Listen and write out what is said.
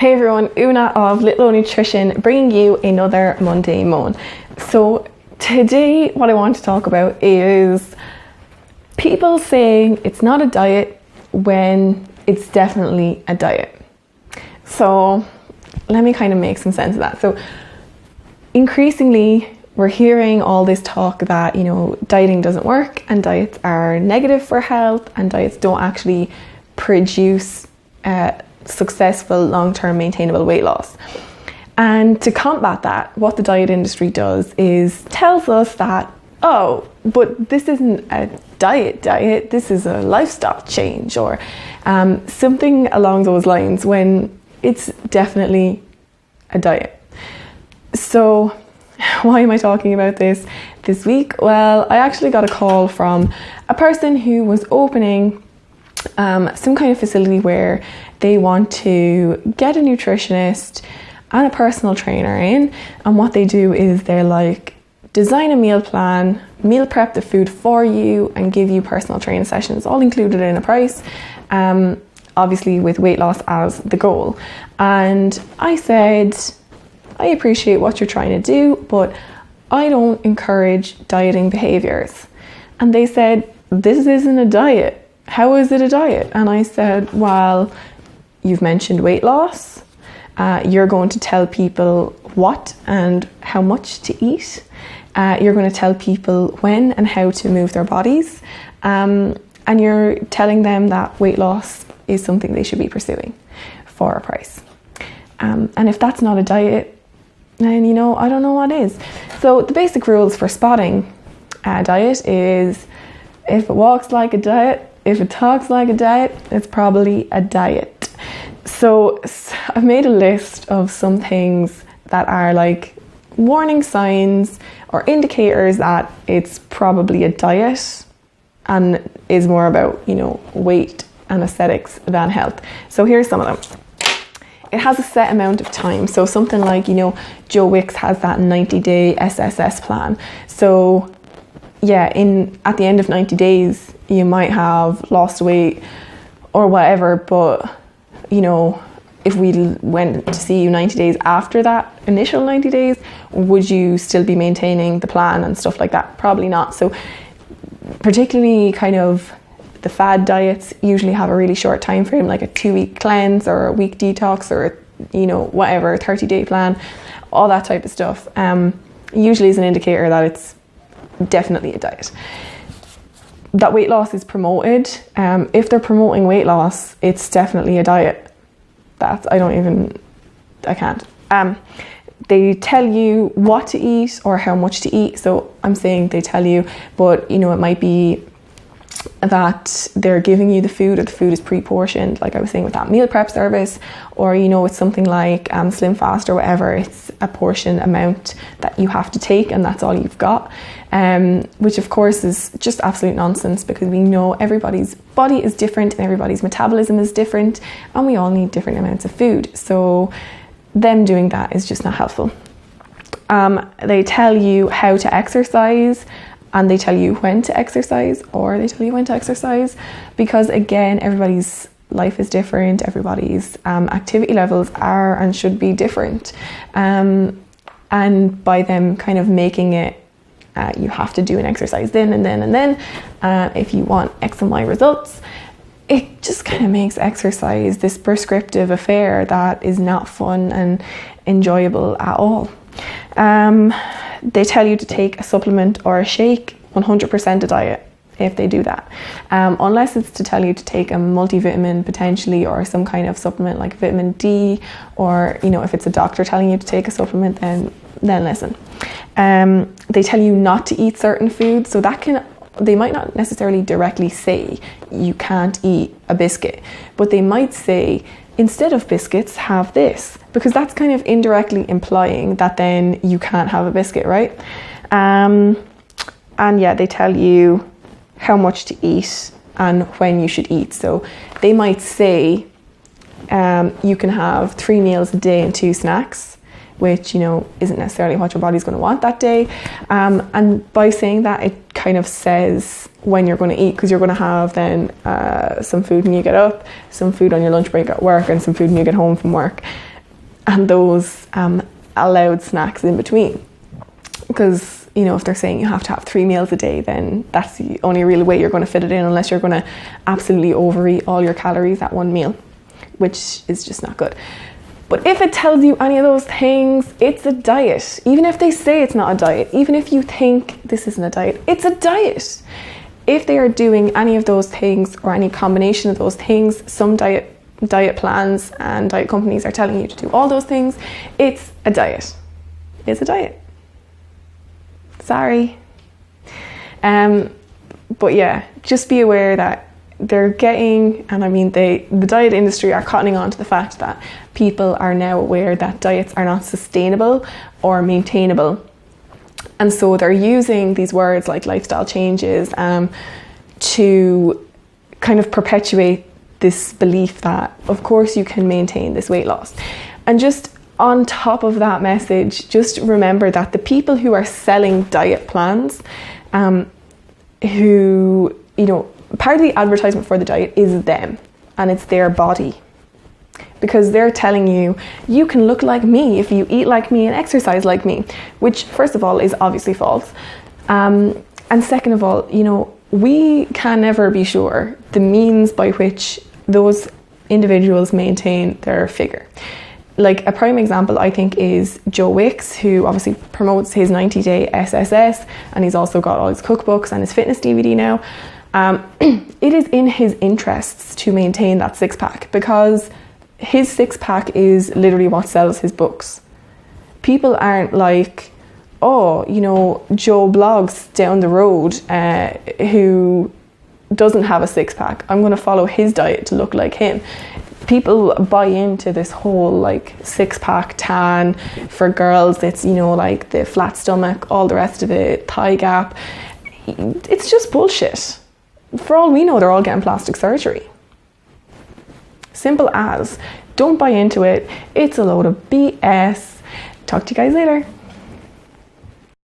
Hey everyone, Una of Little O Nutrition bringing you another Monday Moan. So today what I want to talk about is people saying it's not a diet when it's definitely a diet. So let me kind of make some sense of that. So increasingly we're hearing all this talk that, dieting doesn't work and diets are negative for health and diets don't actually produce successful long-term maintainable weight loss. And to combat that, what the diet industry does is tells us that, but this isn't a diet, this is a lifestyle change or something along those lines, when it's definitely a diet. So why am I talking about this week? Well, I actually got a call from a person who was opening some kind of facility where they want to get a nutritionist and a personal trainer in, and what they do is they're like design a meal plan, meal prep the food for you and give you personal training sessions, all included in a price, obviously with weight loss as the goal. And I said, I appreciate what you're trying to do, but I don't encourage dieting behaviours. And they said, this isn't a diet. How is it a diet? And I said, well, you've mentioned weight loss. You're going to tell people what and how much to eat. You're going to tell people when and how to move their bodies. And you're telling them that weight loss is something they should be pursuing for a price. And if that's not a diet, then, I don't know what is. So the basic rules for spotting a diet is if it walks like a diet, if it talks like a diet, it's probably a diet. So I've made a list of some things that are like warning signs or indicators that it's probably a diet and is more about, weight and aesthetics than health. So here's some of them. It has a set amount of time. So something like, Joe Wicks has that 90-day SSS plan. So yeah, at the end of 90 days, you might have lost weight or whatever, but if we went to see you 90 days after that initial 90 days, would you still be maintaining the plan and stuff like that? Probably not. So particularly kind of the fad diets usually have a really short time frame, like a 2-week cleanse or a week detox or whatever, 30-day plan, all that type of stuff usually is an indicator that it's definitely a diet. That weight loss is promoted. If they're promoting weight loss, it's definitely a diet. I can't. They tell you what to eat or how much to eat. So I'm saying they tell you, but it might be that they're giving you the food or the food is pre-portioned, like I was saying with that meal prep service, or it's something like Slim Fast or whatever. It's a portion amount that you have to take and that's all you've got, which of course is just absolute nonsense, because we know everybody's body is different and everybody's metabolism is different and we all need different amounts of food. So them doing that is just not helpful. They tell you how to exercise, and they tell you when to exercise, or they tell you when to exercise, because again, everybody's life is different, everybody's activity levels are and should be different. And by them kind of making it, you have to do an exercise then and then and then, if you want X and Y results, it just kind of makes exercise this prescriptive affair that is not fun and enjoyable at all. They tell you to take a supplement or a shake, 100% a diet if they do that. Unless it's to tell you to take a multivitamin potentially, or some kind of supplement like vitamin D, or if it's a doctor telling you to take a supplement, then listen. They tell you not to eat certain foods, so they might not necessarily directly say you can't eat a biscuit, but they might say, instead of biscuits, have this, because that's kind of indirectly implying that then you can't have a biscuit, right? And yeah, they tell you how much to eat and when you should eat. So they might say you can have 3 meals a day and 2 snacks, which isn't necessarily what your body's going to want that day. And by saying that, it kind of says when you're going to eat, because you're going to have then some food when you get up, some food on your lunch break at work, and some food when you get home from work. and those allowed snacks in between. Because, you know, if they're saying you have to have 3 meals a day, then that's the only real way you're going to fit it in, unless you're going to absolutely overeat all your calories at one meal, which is just not good. But if it tells you any of those things, it's a diet. Even if they say it's not a diet, even if you think this isn't a diet, it's a diet. If they are doing any of those things or any combination of those things, some diet plans and diet companies are telling you to do all those things, it's a diet. It's a diet. Sorry. But yeah, just be aware that they're getting, and I mean the diet industry are cottoning on to the fact that people are now aware that diets are not sustainable or maintainable. And so they're using these words like lifestyle changes to kind of perpetuate this belief that, of course, you can maintain this weight loss. And just on top of that message, just remember that the people who are selling diet plans, who, you know, part of the advertisement for the diet is them, and it's their body. Because they're telling you, you can look like me if you eat like me and exercise like me, which first of all is obviously false. And second of all, you know, we can never be sure the means by which those individuals maintain their figure. Like a prime example, I think, is Joe Wicks, who obviously promotes his 90-day SSS, and he's also got all his cookbooks and his fitness DVD now. It is in his interests to maintain that six-pack, because his six-pack is literally what sells his books. People aren't like, oh, you know, Joe Blogs down the road who doesn't have a six-pack, I'm going to follow his diet to look like him. People buy into this whole like six-pack tan for girls. It's, you know, like the flat stomach, all the rest of it, thigh gap. It's just bullshit. For all we know, they're all getting plastic surgery. Simple as. Don't buy into it. It's a load of BS. Talk to you guys later.